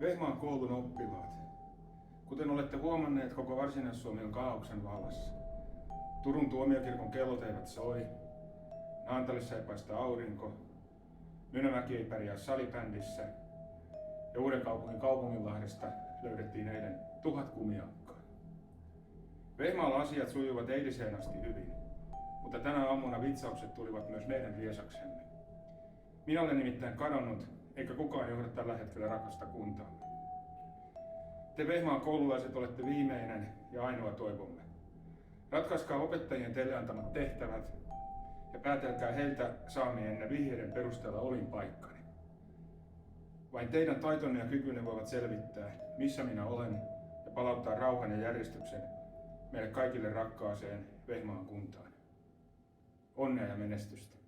Vehmaan koulun oppilaat. Kuten olette huomanneet, koko Varsinais-Suomi on kaaoksen vallassa. Turun tuomiokirkon kellot eivät soi, Naantalissa ei paista aurinko, Mynämäki ei pärjää salibändissä ja Uudenkaupungin kaupunginlahdesta löydettiin eilen 1000 kumiakkaa. Vehmaalla asiat sujuvat eiliseen asti hyvin, mutta tänä aamuna vitsaukset tulivat myös meidän riesaksemme. Minä olen nimittäin kadonnut, eikä kukaan johda tällä hetkellä rakasta kuntaamme. Te Vehmaan koululaiset olette viimeinen ja ainoa toivomme. Ratkaiskaa opettajien teille antamat tehtävät ja päätelkää heiltä saamienne vihjeiden perusteella olinpaikkani. Vain teidän taitonne ja kykynne voivat selvittää, missä minä olen ja palauttaa rauhan ja järjestyksen meille kaikille rakkaaseen Vehmaan kuntaan. Onnea ja menestystä!